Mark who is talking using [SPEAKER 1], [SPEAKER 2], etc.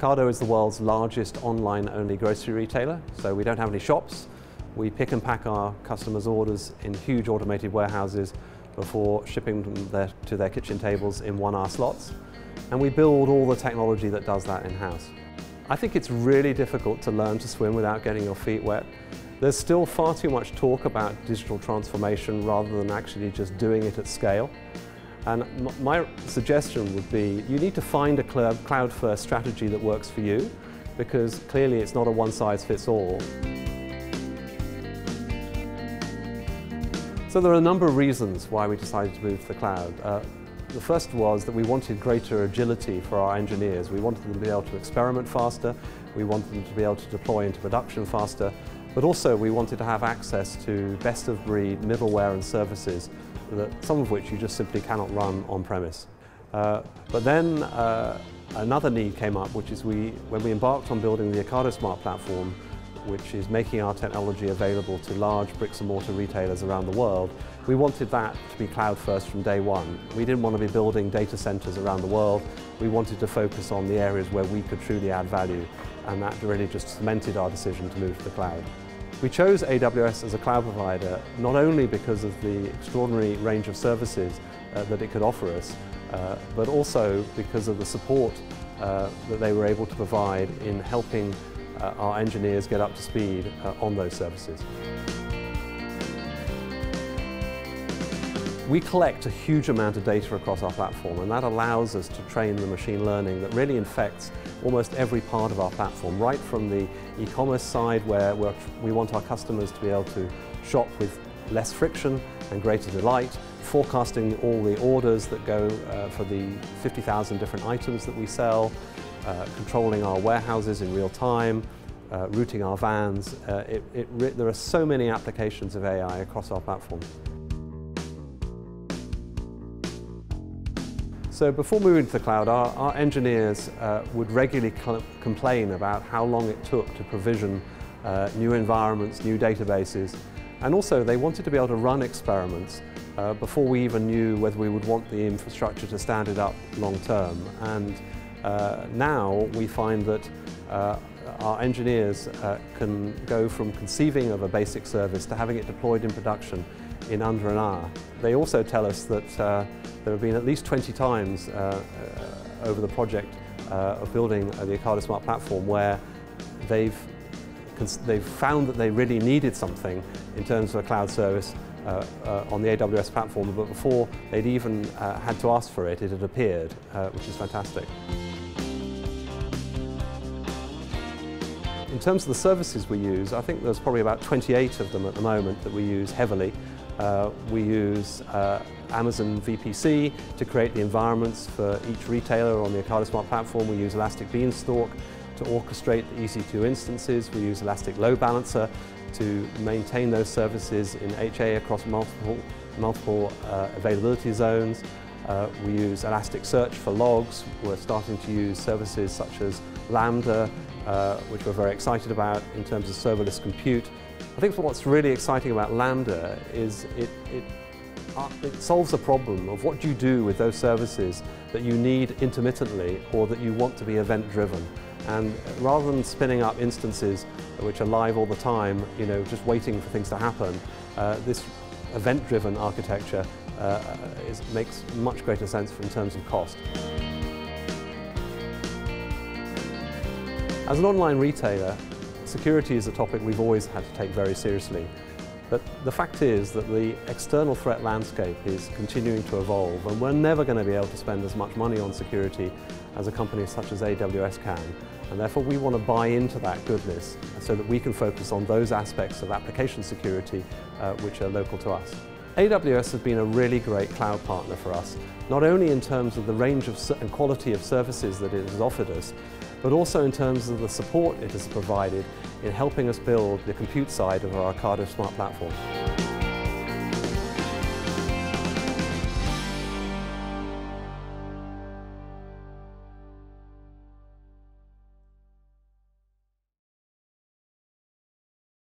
[SPEAKER 1] Ocado is the world's largest online-only grocery retailer, so we don't have any shops. We pick and pack our customers' orders in huge automated warehouses before shipping them to their kitchen tables in 1-hour slots. And we build all the technology that does that in-house. I think it's really difficult to learn to swim without getting your feet wet. There's still far too much talk about digital transformation rather than actually just doing it at scale. And my suggestion would be you need to find a cloud-first strategy that works for you, because clearly it's not a one-size-fits-all. So there are a number of reasons why we decided to move to the cloud. The first was that we wanted greater agility for our engineers. We wanted them to be able to experiment faster, we wanted them to be able to deploy into production faster, but also we wanted to have access to best-of-breed middleware and services, some of which you just simply cannot run on-premise. But then another need came up, which is when we embarked on building the Ocado Smart Platform, which is making our technology available to large bricks-and-mortar retailers around the world, we wanted that to be cloud first from day one. We didn't want to be building data centers around the world. We wanted to focus on the areas where we could truly add value, and that really just cemented our decision to move to the cloud. We chose AWS as a cloud provider not only because of the extraordinary range of services that it could offer us, but also because of the support that they were able to provide in helping our engineers get up to speed on those services. We collect a huge amount of data across our platform, and that allows us to train the machine learning that really infects almost every part of our platform, right from the e-commerce side where we want our customers to be able to shop with less friction and greater delight, forecasting all the orders that go for the 50,000 different items that we sell, controlling our warehouses in real time, routing our vans. There are so many applications of AI across our platform. So before moving to the cloud, our engineers would regularly complain about how long it took to provision new environments, new databases, and also they wanted to be able to run experiments before we even knew whether we would want the infrastructure to stand it up long term. And now we find that our engineers can go from conceiving of a basic service to having it deployed in production in under an hour. They also tell us that there have been at least 20 times over the project of building the Ocado Smart Platform where they've found that they really needed something in terms of a cloud service on the AWS platform, but before they'd even had to ask for it, it had appeared, which is fantastic. In terms of the services we use, I think there's probably about 28 of them at the moment that we use heavily. We use Amazon VPC to create the environments for each retailer on the Ocado Smart Platform. We use Elastic Beanstalk to orchestrate the EC2 instances. We use Elastic Load Balancer to maintain those services in HA across multiple availability zones. We use Elasticsearch for logs. We're starting to use services such as Lambda, which we're very excited about in terms of serverless compute. I think what's really exciting about Lambda is it solves a problem of what do you do with those services that you need intermittently or that you want to be event-driven. And rather than spinning up instances which are live all the time, just waiting for things to happen, this event-driven architecture makes much greater sense in terms of cost. As an online retailer, security is a topic we've always had to take very seriously. But the fact is that the external threat landscape is continuing to evolve, and we're never going to be able to spend as much money on security as a company such as AWS can. And therefore we want to buy into that goodness so that we can focus on those aspects of application security which are local to us. AWS has been a really great cloud partner for us, not only in terms of the range and quality of services that it has offered us, but also in terms of the support it has provided in helping us build the compute side of our Ocado Smart Platform.